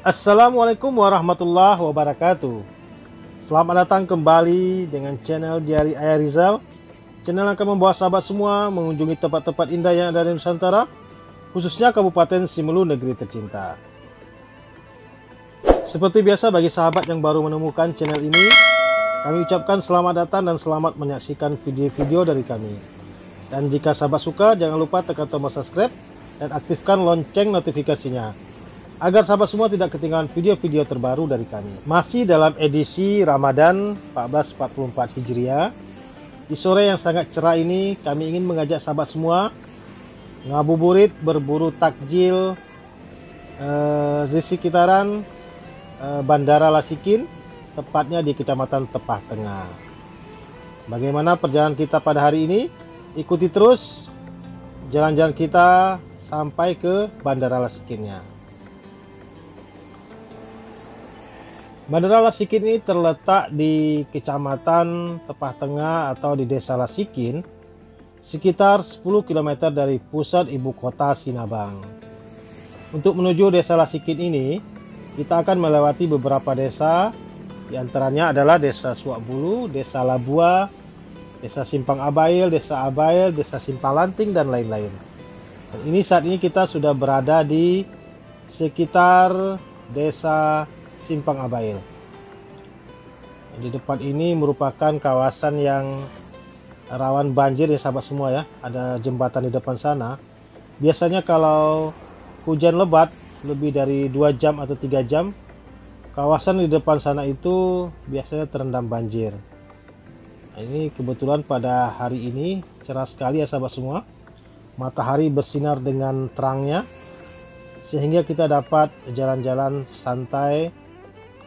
Assalamualaikum warahmatullahi wabarakatuh. Selamat datang kembali dengan channel Diari Ayah Rizal. Channel yang akan membawa sahabat semua mengunjungi tempat-tempat indah yang ada di Nusantara, khususnya Kabupaten Simelu, negeri tercinta. Seperti biasa, bagi sahabat yang baru menemukan channel ini, kami ucapkan selamat datang dan selamat menyaksikan video-video dari kami. Dan jika sahabat suka, jangan lupa tekan tombol subscribe dan aktifkan lonceng notifikasinya, agar sahabat semua tidak ketinggalan video-video terbaru dari kami. Masih dalam edisi Ramadan 1444 Hijriah, di sore yang sangat cerah ini, kami ingin mengajak sahabat semua ngabuburit, berburu takjil di sekitaran Bandara Lasikin, tepatnya di Kecamatan Tepah Tengah. Bagaimana perjalanan kita pada hari ini? Ikuti terus jalan-jalan kita sampai ke Bandara Lasikinnya. Bandara Lasikin ini terletak di Kecamatan Tepah Tengah atau di Desa Lasikin, sekitar 10 km dari pusat ibu kota Sinabang. Untuk menuju Desa Lasikin ini, kita akan melewati beberapa desa, diantaranya adalah Desa Suakbulu, Desa Labua, Desa Simpang Abail, Desa Simpang Lanting, dan lain-lain. Dan ini saat ini kita sudah berada di sekitar Desa Simpang Abail. Di depan ini merupakan kawasan yang rawan banjir ya sahabat semua ya. Ada jembatan di depan sana. Biasanya kalau hujan lebat lebih dari 2 jam atau 3 jam, kawasan di depan sana itu biasanya terendam banjir. Nah, ini kebetulan pada hari ini cerah sekali ya sahabat semua. Matahari bersinar dengan terangnya, sehingga kita dapat jalan-jalan santai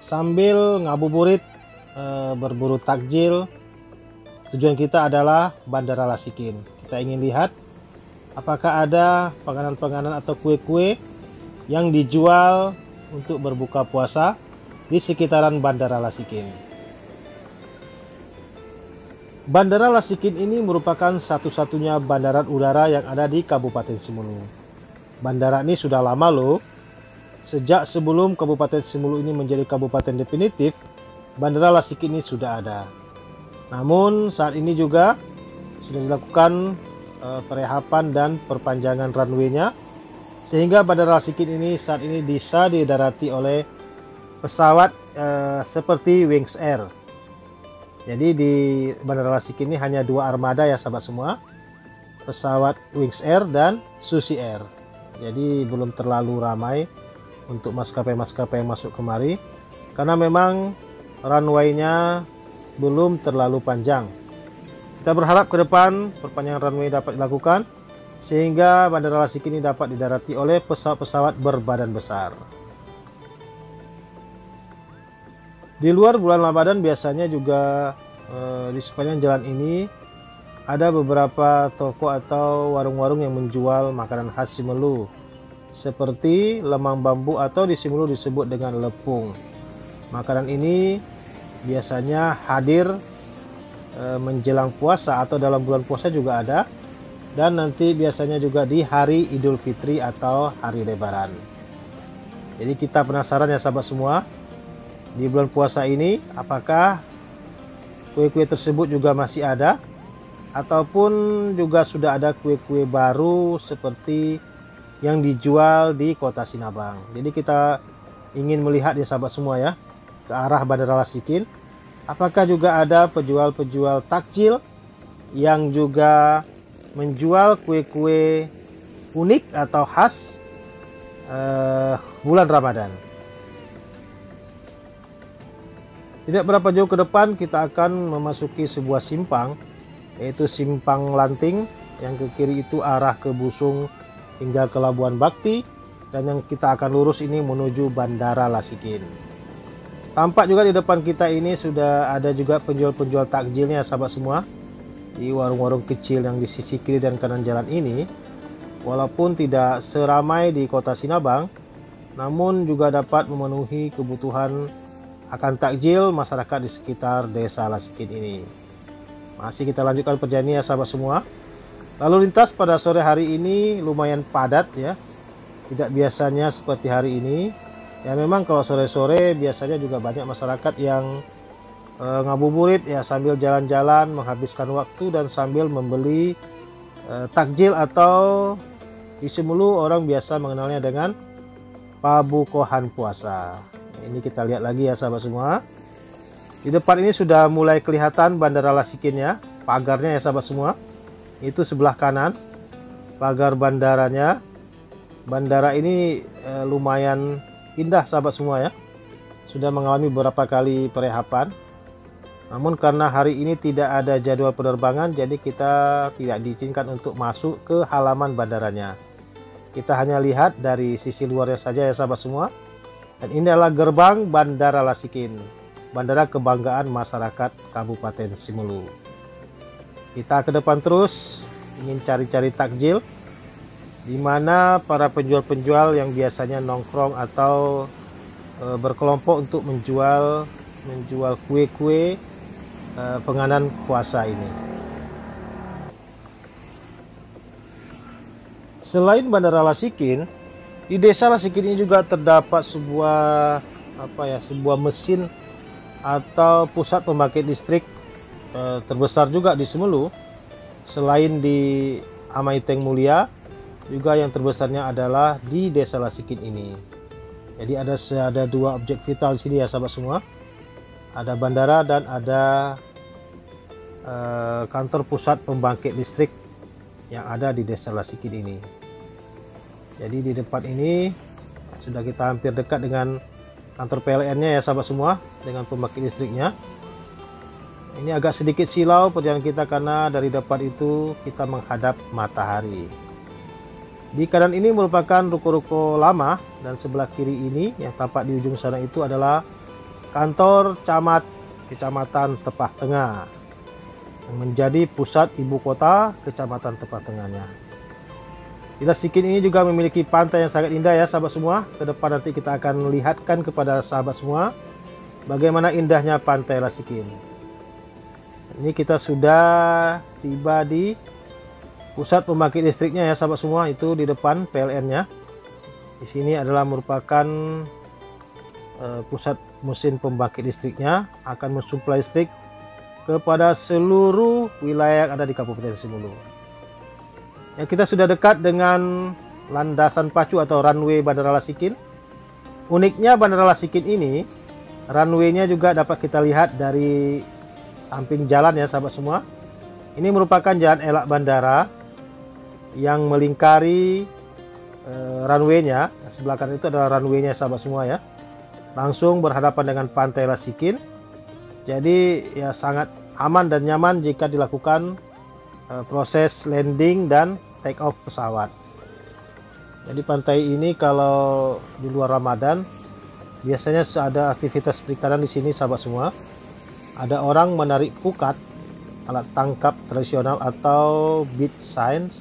sambil ngabuburit, berburu takjil. Tujuan kita adalah Bandara Lasikin. Kita ingin lihat apakah ada penganan-penganan atau kue-kue yang dijual untuk berbuka puasa di sekitaran Bandara Lasikin. Bandara Lasikin ini merupakan satu-satunya bandara udara yang ada di Kabupaten Simelu. Bandara ini sudah lama loh. Sejak sebelum Kabupaten Simelu ini menjadi kabupaten definitif, Bandara Lasikin ini sudah ada. Namun saat ini juga sudah dilakukan perehapan dan perpanjangan runway-nya, sehingga Bandara Lasikin ini saat ini bisa didarati oleh pesawat seperti Wings Air. Jadi di Bandara Lasikin ini hanya 2 armada ya sahabat semua, pesawat Wings Air dan Susi Air. Jadi belum terlalu ramai untuk maskapai-maskapai yang masuk kemari, karena memang runway-nya belum terlalu panjang. Kita berharap ke depan perpanjangan runway dapat dilakukan, sehingga Bandara Lasikin ini dapat didarati oleh pesawat-pesawat berbadan besar. Di luar bulan Ramadan biasanya juga di sepanjang jalan ini ada beberapa toko atau warung-warung yang menjual makanan khas Simelu, seperti lemang bambu atau di Simelu disebut dengan lepung. Makanan ini biasanya hadir menjelang puasa atau dalam bulan puasa juga ada, dan nanti biasanya juga di hari Idul Fitri atau hari Lebaran. Jadi kita penasaran ya sahabat semua, di bulan puasa ini apakah kue-kue tersebut juga masih ada, ataupun juga sudah ada kue-kue baru seperti yang dijual di kota Sinabang. Jadi kita ingin melihat ya sahabat semua ya, ke arah Bandara Lasikin, apakah juga ada penjual-penjual takjil yang juga menjual kue-kue unik atau khas bulan Ramadan. Tidak berapa jauh ke depan kita akan memasuki sebuah simpang, yaitu Simpang Lanting, yang ke kiri itu arah ke Busung hingga ke Labuan Bakti, dan yang kita akan lurus ini menuju Bandara Lasikin. Tampak juga di depan kita ini sudah ada juga penjual-penjual takjilnya sahabat semua, di warung-warung kecil yang di sisi kiri dan kanan jalan ini. Walaupun tidak seramai di kota Sinabang, namun juga dapat memenuhi kebutuhan akan takjil masyarakat di sekitar Desa Lasikin ini. Masih kita lanjutkan perjalanan ya sahabat semua. Lalu lintas pada sore hari ini lumayan padat ya. Tidak biasanya seperti hari ini. Ya memang kalau sore-sore biasanya juga banyak masyarakat yang ngabuburit ya, sambil jalan-jalan menghabiskan waktu dan sambil membeli takjil, atau di Simelu orang biasa mengenalnya dengan pabukohan puasa. Ini kita lihat lagi ya sahabat semua. Di depan ini sudah mulai kelihatan Bandara Lasikin ya, pagarnya ya sahabat semua. Itu sebelah kanan pagar bandaranya. Bandara ini lumayan indah sahabat semua ya. Sudah mengalami beberapa kali perehapan. Namun karena hari ini tidak ada jadwal penerbangan, jadi kita tidak diizinkan untuk masuk ke halaman bandaranya. Kita hanya lihat dari sisi luarnya saja ya sahabat semua. Dan ini adalah gerbang Bandara Lasikin, bandara kebanggaan masyarakat Kabupaten Simelu. Kita ke depan terus, ingin cari-cari takjil, di mana para penjual-penjual yang biasanya nongkrong atau berkelompok untuk menjual kue-kue penganan puasa ini. Selain Bandara Lasikin, di Desa Lasikin ini juga terdapat sebuah sebuah mesin atau pusat pembangkit listrik terbesar juga di Simelu. Selain di Amaiteng Mulia, juga yang terbesarnya adalah di Desa Lasikin ini. Jadi ada dua objek vital di sini ya sahabat semua. Ada bandara dan ada kantor pusat pembangkit listrik yang ada di Desa Lasikin ini. Jadi di depan ini sudah kita hampir dekat dengan kantor PLN-nya ya sahabat semua, dengan pembangkit listriknya. Ini agak sedikit silau perjalanan kita karena dari depan itu kita menghadap matahari. Di kanan ini merupakan ruko-ruko lama, dan sebelah kiri ini yang tampak di ujung sana itu adalah kantor camat Kecamatan Tepah Tengah yang menjadi pusat ibu kota Kecamatan Tepah Tengahnya. Di Lasikin ini juga memiliki pantai yang sangat indah ya sahabat semua. Ke depan nanti kita akan melihatkan kepada sahabat semua bagaimana indahnya pantai Lasikin. Ini kita sudah tiba di pusat pembangkit listriknya ya sahabat semua, itu di depan PLN-nya. Di sini adalah merupakan pusat mesin pembangkit listriknya, akan mensuplai listrik kepada seluruh wilayah yang ada di Kabupaten Simelu. Ya, kita sudah dekat dengan landasan pacu atau runway Bandara Lasikin. Uniknya Bandara Lasikin ini, runway-nya juga dapat kita lihat dari samping jalan ya sahabat semua. Ini merupakan jalan elak bandara yang melingkari runway-nya. Sebelah kanan itu adalah runway-nya sahabat semua ya. Langsung berhadapan dengan pantai Lasikin. Jadi ya sangat aman dan nyaman jika dilakukan proses landing dan take off pesawat. Jadi pantai ini kalau di luar Ramadan biasanya ada aktivitas perikanan di sini sahabat semua. Ada orang menarik pukat, alat tangkap tradisional atau beach signs.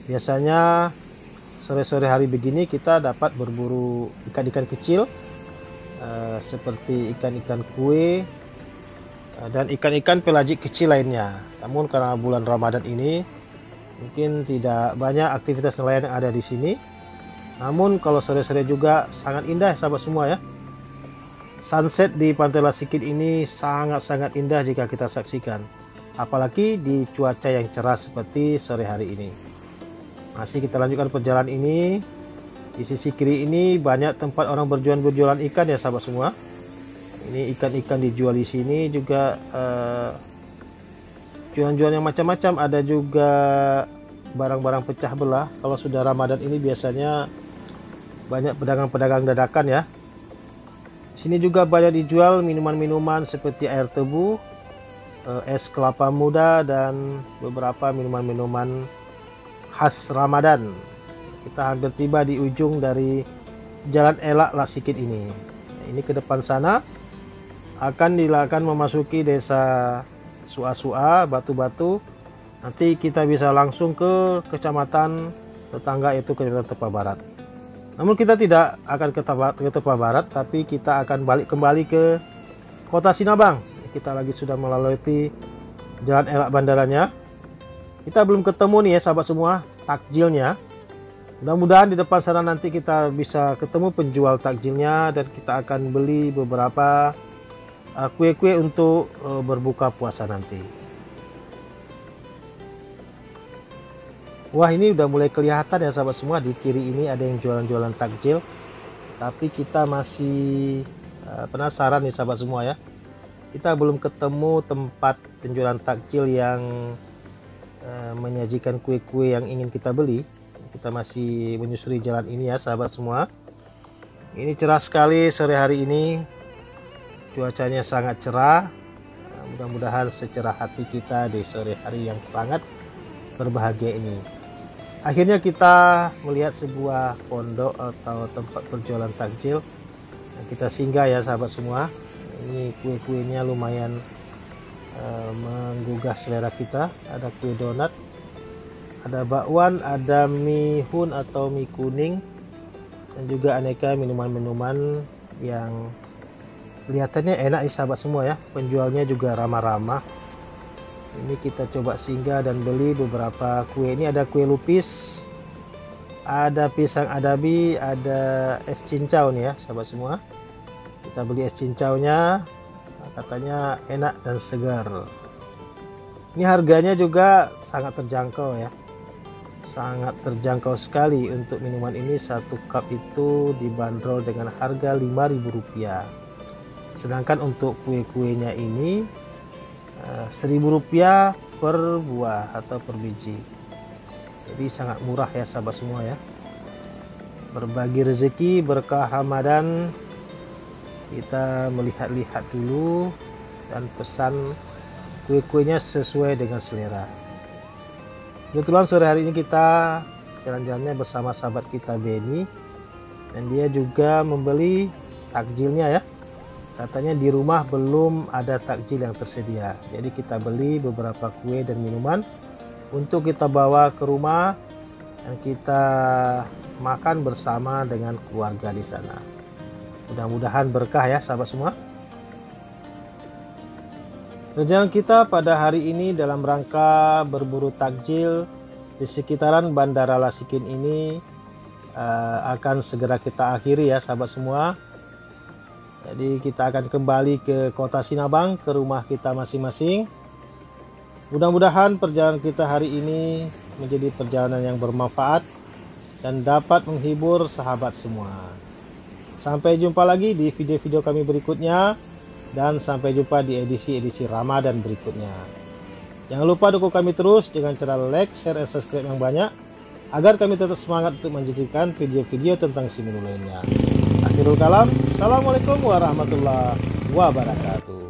Biasanya sore-sore hari begini kita dapat berburu ikan-ikan kecil seperti ikan-ikan kue dan ikan-ikan pelagik kecil lainnya. Namun karena bulan Ramadan ini mungkin tidak banyak aktivitas nelayan yang ada di sini. Namun kalau sore-sore juga sangat indah sahabat semua ya. Sunset di Pantai Lasikin ini sangat-sangat indah jika kita saksikan. Apalagi di cuaca yang cerah seperti sore hari ini. Masih kita lanjutkan perjalanan ini. Di sisi kiri ini banyak tempat orang berjualan ikan ya sahabat semua. Ini ikan-ikan dijual di sini juga, jualan-jualan yang macam-macam. Ada juga barang-barang pecah belah. Kalau sudah Ramadan ini biasanya banyak pedagang-pedagang dadakan ya. Sini juga banyak dijual minuman-minuman seperti air tebu, es kelapa muda, dan beberapa minuman-minuman khas Ramadan. Kita hampir tiba di ujung dari Jalan Elak Lasikin ini. Ini ke depan sana akan memasuki desa Sua-Sua, Batu-Batu. Nanti kita bisa langsung ke kecamatan tetangga, yaitu Kecamatan Tepah Barat. Namun kita tidak akan ke Tepah Barat, tapi kita akan balik kembali ke Kota Sinabang. Kita lagi sudah melalui Jalan Elak bandaranya. Kita belum ketemu nih ya sahabat semua takjilnya. Mudah-mudahan di depan sana nanti kita bisa ketemu penjual takjilnya dan kita akan beli beberapa kue-kue untuk berbuka puasa nanti. Wah, ini udah mulai kelihatan ya sahabat semua, di kiri ini ada yang jualan-jualan takjil. Tapi kita masih penasaran nih sahabat semua ya. Kita belum ketemu tempat penjualan takjil yang menyajikan kue-kue yang ingin kita beli. Kita masih menyusuri jalan ini ya sahabat semua. Ini cerah sekali sore hari ini, cuacanya sangat cerah. Mudah-mudahan secerah hati kita di sore hari yang sangat berbahagia ini. Akhirnya kita melihat sebuah pondok atau tempat berjualan takjil. Kita singgah ya sahabat semua. Ini kue-kuenya lumayan menggugah selera kita. Ada kue donat, ada bakwan, ada mie hun atau mie kuning, dan juga aneka minuman-minuman yang kelihatannya enak ya sahabat semua ya. Penjualnya juga ramah-ramah. Ini kita coba singgah dan beli beberapa kue. Ini ada kue lupis, ada pisang adabi, ada es cincau nih ya sahabat semua. Kita beli es cincaunya, katanya enak dan segar. Ini harganya juga sangat terjangkau ya. Sangat terjangkau sekali. Untuk minuman ini satu cup itu dibanderol dengan harga Rp5.000. Sedangkan untuk kue-kuenya ini Rp1.000 per buah atau per biji. Jadi sangat murah ya sahabat semua ya. Berbagi rezeki berkah Ramadan. Kita melihat-lihat dulu dan pesan kue-kuenya sesuai dengan selera. Kebetulan sore hari ini kita jalan-jalannya bersama sahabat kita Benny, dan dia juga membeli takjilnya ya. Katanya di rumah belum ada takjil yang tersedia, jadi kita beli beberapa kue dan minuman untuk kita bawa ke rumah dan kita makan bersama dengan keluarga di sana. Mudah-mudahan berkah ya sahabat semua. Perjalanan kita pada hari ini dalam rangka berburu takjil di sekitaran Bandara Lasikin ini akan segera kita akhiri ya sahabat semua. Jadi kita akan kembali ke kota Sinabang, ke rumah kita masing-masing. Mudah-mudahan perjalanan kita hari ini menjadi perjalanan yang bermanfaat dan dapat menghibur sahabat semua. Sampai jumpa lagi di video-video kami berikutnya. Dan sampai jumpa di edisi-edisi Ramadan berikutnya. Jangan lupa dukung kami terus dengan cara like, share, dan subscribe yang banyak, agar kami tetap semangat untuk menjadikan video-video tentang si menu lainnya. Akhirul kalam, Assalamualaikum warahmatullahi wabarakatuh.